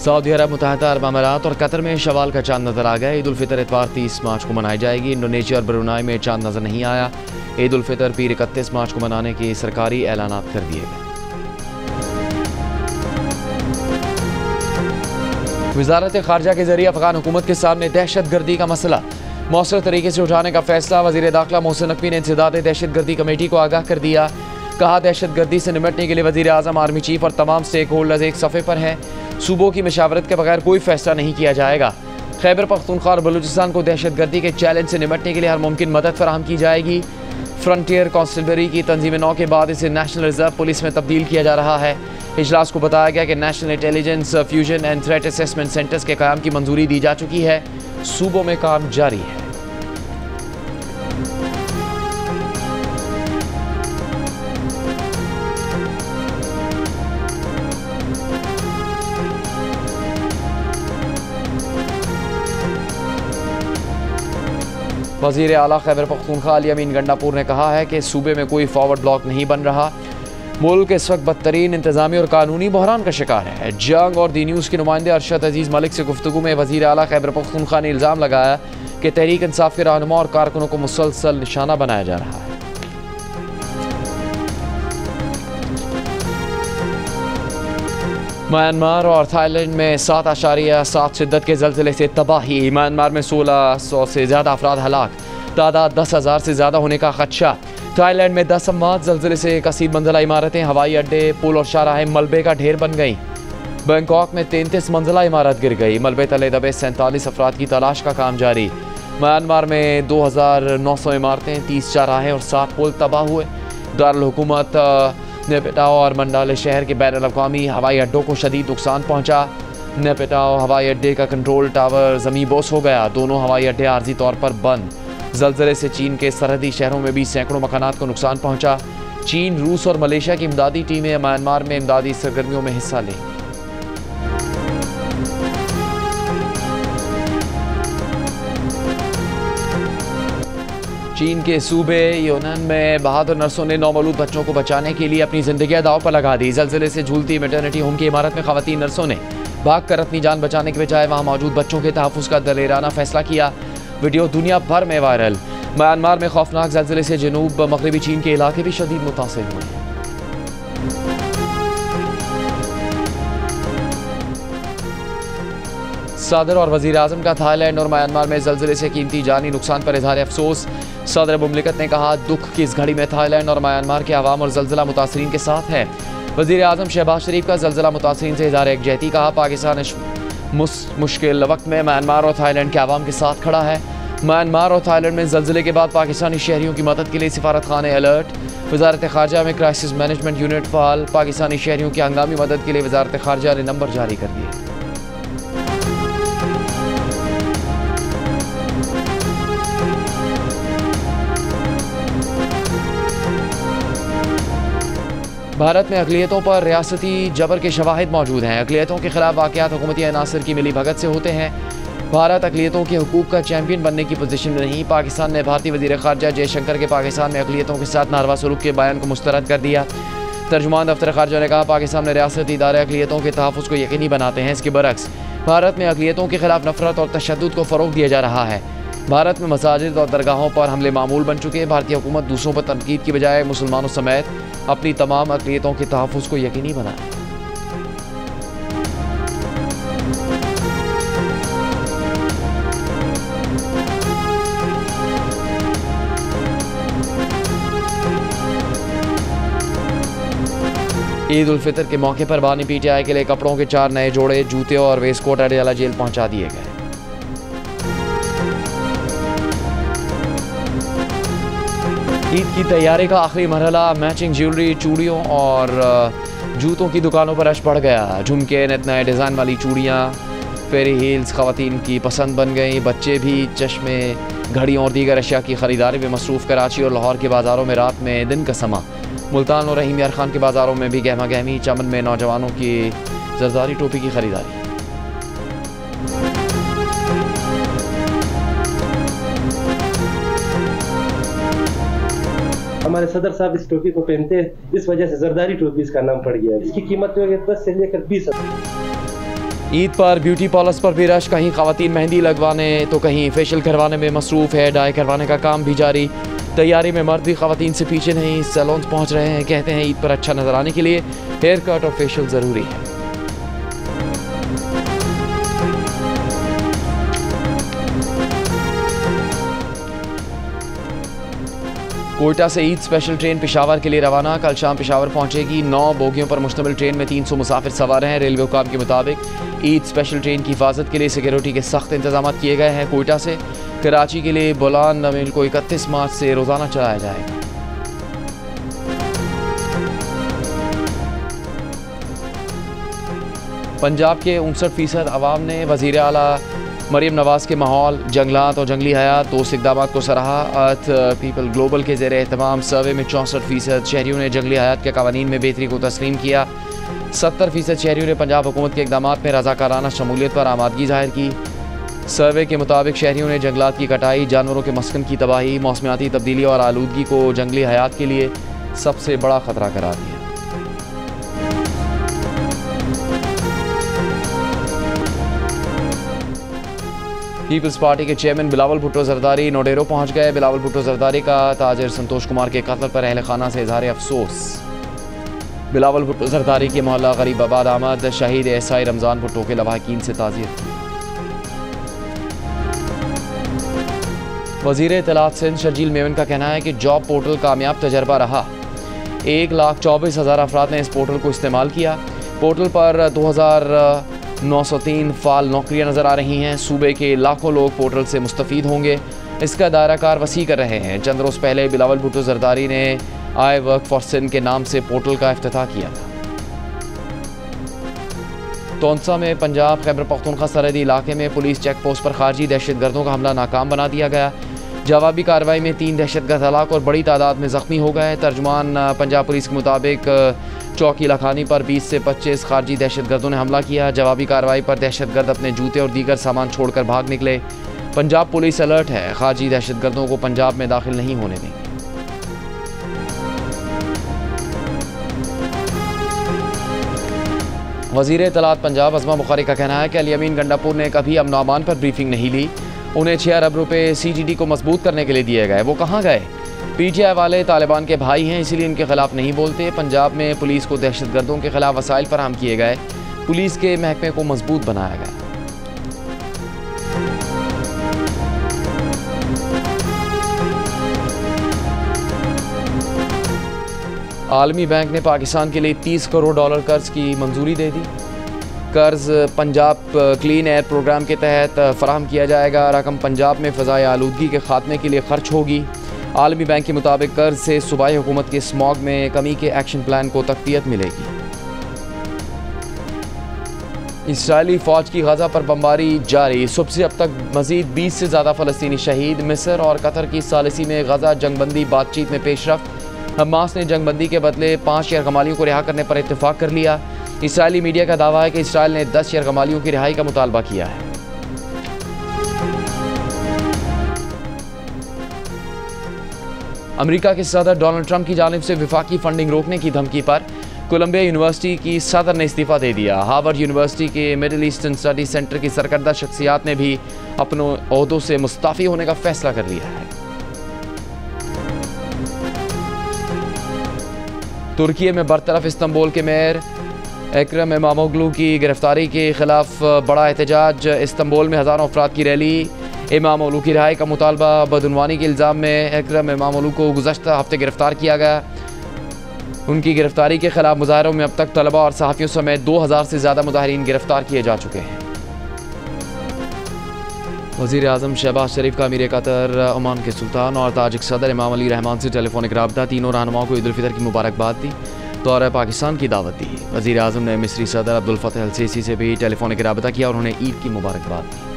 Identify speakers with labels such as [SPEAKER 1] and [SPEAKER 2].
[SPEAKER 1] Saudi अरब, मुत्तहदा अरब अमारात और Qatar में शवाल का चांद नजर आ गया। ईद उल फितर इतवार 30 मार्च को मनाई जाएगी। इंडोनेशिया और ब्रुनाई में चांद नजर नहीं आया। ईद उल फितर पीर 31 मार्च को मनाने के सरकारी ऐलानात कर दिए गए। वजारत खारजा के जरिए अफगान हुकूमत के सामने दहशत गर्दी का मसला मौसर तरीके से उठाने का फैसला। वजीर दाखिला मोहसिन नकवी ने इंसदाद दहशत गर्दी कमेटी को आगाह कर दिया। कहा, दहशत गर्दी से निपटने के लिए वजीर आज़म, आर्मी चीफ और तमाम स्टेक होल्डर्स एक सफ़े पर हैं। सूबों की मशावरत के बगैर कोई फैसला नहीं किया जाएगा। खैबर पख्तूनख्वा और बलूचिस्तान को दहशत गर्दी के चैलेंज से निपटने के लिए हर मुमकिन मदद फराहम की जाएगी। फ्रंटियर कांस्टेबलरी की तंजीम 9 के बाद इसे नेशनल रिजर्व पुलिस में तब्दील किया जा रहा है। इजलास को बताया गया कि national intelligence fusion and threat assessment centres के क़याम की मंजूरी दी जा चुकी है। सूबों में काम जारी है। वज़ीर आला खैबर पख्तूनख्वा अली अमीन गंडापुर ने कहा है कि सूबे में कोई फॉरवर्ड ब्लॉक नहीं बन रहा। मुल्क इस वक्त बदतरीन इंतजामी और कानूनी बहरान का शिकार है। जंग और दी न्यूज़ के नुमाइंदे अरशद अजीज़ मलिक से गुफ्तगू में वज़ीर आला खैबर पख्तूनख्वा ने इल्ज़ाम लगाया कि तहरीक इंसाफ के रहनुमा और कारकुनों को मुसलसल निशाना बनाया जा रहा है। म्यांमार और थाईलैंड में 7.7 शिद्दत के ज़लज़ले से तबाही। म्यांमार में 1600 से ज़्यादा अफराद हलाक, तादाद 10,000 से ज़्यादा होने का खदशा। थाईलैंड में 10 अमवात, ज़लज़ले से कसीर मंजिला इमारतें, हवाई अड्डे, पुल और शाहराहें मलबे का ढेर बन गई। बैंकॉक में 33 मंजिला इमारत गिर गई। मलबे तले दबे 47 अफराद की तलाश का काम जारी। म्यांमार में 2,900 इमारतें, 30 शाहराहें और 7 पुल तबाह हुए। दारुल हुकूमत नेपिटाओ और मंडाले शहर के बैन अल-अक़वामी हवाई अड्डों को शदीद नुकसान पहुँचा। नेपिटाओ हवाई अड्डे का कंट्रोल टावर ज़मीन बोस हो गया। दोनों हवाई अड्डे आर्जी तौर पर बंद। ज़लज़ले से चीन के सरहदी शहरों में भी सैकड़ों मकानात को नुकसान पहुँचा। चीन, रूस और मलेशिया की इमदादी टीमें म्यांमार में इमदादी सरगर्मियों में हिस्सा लेंगी। चीन के सूबे यूनान में बहादुर नर्सों ने नौमौलूद बच्चों को बचाने के लिए अपनी ज़िंदगी दांव पर लगा दी। ज़लज़ले से झूलती मैटरनिटी होम की इमारत में ख़वातीन नर्सों ने भागकर अपनी जान बचाने के बजाय वहाँ मौजूद बच्चों के तहफ़्फ़ुज़ का दलेराना फैसला किया। वीडियो दुनिया भर में वायरल। म्यांमार में खौफनाक ज़लज़ले से जनूब मगरबी चीन के इलाके भी शदीद मुतासिर हुए हैं। सदर और वज़ीर आज़म का थाईलैंड और म्यांमार में ज़लज़ले से कीमती जानी नुकसान पर इज़हार अफसोस। सदर मुमलिकत ने कहा, दुख की इस घड़ी में थाईलैंड और म्यांमार के अवाम और ज़लज़ला मुतासरीन के साथ है। वज़ीर आज़म शहबाज शरीफ का ज़लज़ला मुतासरीन से इज़हार एकजहती। कहा, पाकिस्तान मुश्किल वक्त में म्यांमार और थाईलैंड के अवाम के साथ खड़ा है। म्यांमार और थाईलैंड में ज़लज़ले के बाद पाकिस्तानी शहरियों की मदद के लिए सिफारत खाने अलर्ट। वज़ारत ख़ारजा में crisis management unit fall. Pakistani शहरियों की हंगामी मदद के लिए वज़ारत ख़ारजा ने नंबर जारी कर दिए। भारत में अक़लियतों पर रियासती जबर के शवाहिद मौजूद हैं। अक़लियतों के खिलाफ वाक़यात हुकूमती अनासर की मिली भगत से होते हैं। भारत अक़लियतों के हुकूक़ का चैम्पियन बनने की पोजीशन में नहीं। पाकिस्तान ने भारतीय वज़ीर ख़ारजा जयशंकर के पाकिस्तान में अक़लियतों के साथ नारवा सलूक के बयान को मुस्तरद कर दिया। तर्जुमान दफ्तर ख़ारजा ने कहा, पाकिस्तान में रियासती इदारे अक़लियतों के तहफ़्फ़ुज़ को यकीनी बनाते हैं। इसके बरक्स भारत में अक़लियतों के खिलाफ नफ़रत और तशद्दुद को फ़रोग़ दिया जा रहा है। भारत में मसाजिद और दरगाहों पर हमले मामूल बन चुके हैं। भारतीय हुकूमत दूसरों पर तनकीद की बजाय मुसलमानों समेत अपनी तमाम अक़लियतों के तहफ़्फ़ुज़ को यकीनी बनाए। ईद उल फितर के मौके पर बानी पीटीआई के लिए कपड़ों के 4 नए जोड़े, जूते और वेस्टकोट अडयाला जेल पहुंचा दिए गए। ईद की तैयारी का आखिरी मरहला। मैचिंग ज्वेलरी, चूड़ियों और जूतों की दुकानों पर रश बढ़ गया। झुमके, नए डिज़ाइन वाली चूड़ियाँ, फेरी हील्स ख़वातीन की पसंद बन गई। बच्चे भी चश्मे, घड़ियों और दीगर अशिया की ख़रीदारी में मसरूफ़। कराची और लाहौर के बाज़ारों में रात में दिन का समा। मुल्तान और रहीम यार खान के बाज़ारों में भी गहमा गहमी। चमन में नौजवानों की जरदारी टोपी की ख़रीदारी।
[SPEAKER 2] हमारे सदर साहब इस टोपी को पहनते हैं, इस वजह से जरदारी टोपी इसका नाम पड़ गया। इसकी कीमत जो है 10 से लेकर 20।
[SPEAKER 1] ईद पर ब्यूटी पार्लर्स पर भी रश, कहीं ख़वातीन मेहंदी लगवाने तो कहीं फेशियल करवाने में मसरूफ़ है। डाई करवाने का काम भी जारी। तैयारी में मर्द भी ख़वातीन से पीछे नहीं, सैलून्स पहुंच रहे हैं। कहते हैं ईद पर अच्छा नजर आने के लिए हेयर कट और फेशियल ज़रूरी है। कोयटा से ईद स्पेशल ट्रेन पेशावर के लिए रवाना। कल शाम पेशावर पहुंचेगी। 9 बोगियों पर मुश्तमिल ट्रेन में 300 मुसाफिर सवार हैं। रेलवे हुकाम के मुताबिक ईद स्पेशल ट्रेन की हिफाजत के लिए सिक्योरिटी के सख्त इंतजाम किए गए हैं। कोयटा से कराची के लिए बोलान नवेल को 31 मार्च से रोज़ाना चलाया जाएगा। पंजाब के 59% अवाम ने वज़ीर आला मरीम नवाज़ के माहौल, जंगलात और जंगली हयात 2 इक़दामात को सराहा। अर्थ पीपल ग्लोबल के ज़ेर एहतमाम सर्वे में 64% शहरियों ने जंगली हयात के कवानीन में बेहतरी को तस्लीम किया। 70% शहरियों ने पंजाब हुकूमत के इक़दामात में रज़ाकाराना शमूलियत पर आमादगी ज़ाहिर की। सर्वे के मुताबिक शहरियों ने जंगलात की कटाई, जानवरों के मस्कन की तबाही, मौसमियाती तब्दीली और आलूदगी को जंगली हयात के लिए सबसे बड़ा ख़तरा करार दिया। पीपल्स पार्टी के चेयरमैन बिलावल भुट्टो जरदारी नोडेरो पहुंच गए। बिलावल भुट्टो जरदारी का ताजिर संतोष कुमार के कत्ल पर अहल खाना से इजहार अफसोस। बिलावल भुट्टो जरदारी के मोहल्ला गरीबाबाद आमद शहीद एसआई रमज़ान भुट्टो के लवाहिकीन से ताज़ियत की। वज़ीर इत्तलात सिंध शर्जील मेमन का कहना है कि जॉब पोर्टल कामयाब तजर्बा रहा। 1,24,000 अफराद ने इस पोर्टल को इस्तेमाल किया। पोर्टल पर 2,903 फ़ाल नौकरियां नज़र आ रही हैं। सूबे के लाखों लोग पोर्टल से मुस्तफ़ीद होंगे। इसका दायरा कार वसी कर रहे हैं। चंद रोज़ पहले बिलावल भुट्टो जरदारी ने आई वर्क फॉर सिंध के नाम से पोर्टल का इफ्तिताह किया था। तोंसा में पंजाब खैबर पख्तूनख्वा सरहदी इलाके में पुलिस चेक पोस्ट पर खारजी दहशतगर्दों का हमला नाकाम बना दिया गया। जवाबी कार्रवाई में 3 दहशतगर्द हलाक और बड़ी तादाद में ज़ख्मी हो गए। तर्जुमान पंजाब पुलिस के मुताबिक चौकी लखानी पर 20 से 25 खारजी दहशतगर्दों ने हमला किया। जवाबी कार्रवाई पर दहशतगर्द अपने जूते और दीगर सामान छोड़कर भाग निकले। पंजाब पुलिस अलर्ट है, खारजी दहशतगर्दों को पंजाब में दाखिल नहीं होने देंगे। वज़ीर इत्तलात पंजाब अज़मा बुखारी का कहना है कि अली अमीन गंडापुर ने कभी अमन अमान पर ब्रीफिंग नहीं ली। उन्हें 6 अरब रुपए CGD को मजबूत करने के लिए दिए गए। वो कहाँ गए? PTI वाले तालिबान के भाई हैं, इसीलिए इनके खिलाफ नहीं बोलते। पंजाब में पुलिस को दहशतगर्दों के खिलाफ वसाइल फराहम किए गए। पुलिस के महकमे को मजबूत बनाया गया। आलमी बैंक ने पाकिस्तान के लिए $30 करोड़ कर्ज की मंजूरी दे दी। कर्ज पंजाब क्लीन एयर प्रोग्राम के तहत फराहम किया जाएगा। रकम पंजाब में फ़ज़ाई आलूदगी के खात्मे के लिए खर्च होगी। आलमी बैंक के मुताबिक कर्ज से सूबाई हुकूमत के स्मॉग में कमी के एक्शन प्लान को तक़वियत मिलेगी। इस्राएली फ़ौज की गज़ा पर बमबारी जारी। सुबह से अब तक मज़ीद 20 से ज़्यादा फ़लस्तीनी शहीद। मिस्र और कतर की सालिसी में गज़ा जंगबंदी बातचीत में पेशरफ। हमास ने जंगबंदी के बदले 5 यरगमालियों को रिहा करने पर इत्तेफाक कर लिया। इस्राएली मीडिया का दावा है कि इसराइल ने 10 यरगमालियों की रिहाई का मुतालबा किया है। अमेरिका के सदर डोनाल्ड ट्रंप की जानिब से विफाकी फंडिंग रोकने की धमकी पर कोलंबिया यूनिवर्सिटी की सदर ने इस्तीफ़ा दे दिया। हार्वर्ड यूनिवर्सिटी के मिडिल ईस्टर्न स्टडी सेंटर की सरकर्दा शख्सियात ने भी अपने ओहदों से मुस्ताफ़ी होने का फैसला कर लिया है। तुर्की में बरतरफ इस्तंबुल के मेयर इकरम इमामोग्लू की गिरफ्तारी के खिलाफ बड़ा एहतजाज। इस्तंबुल में हज़ारों अफराद की रैली। इमामोग्लू की रिहाई का मुतालबा। बदउनवानी के इल्ज़ाम में इकरम इमामोग्लू को गुज़श्ता हफ्ते गिरफ्तार किया गया। उनकी गिरफ्तारी के खिलाफ मुजाहरों में अब तक तलबा और सहाफ़ियों समेत 2000 से ज़्यादा मुजाहिरीन गिरफ्तार किए जा चुके हैं। वज़ीर आज़म शहबाज शरीफ का अमीर कतर, ओमान के सुल्तान और ताजिक सदर इमाम अली रहमान से टेलीफोनिक रब्ता। तीनों रहनुमाओं को ईद उल फितर की मुबारकबाद दी। दौरा पाकिस्तान की दावत दी। वज़ीर आज़म ने मिस्री सदर अब्दुल फतह अल सीसी से भी टेलीफोनिक रब्ता किया और उन्हें ईद की मुबारकबाद दी।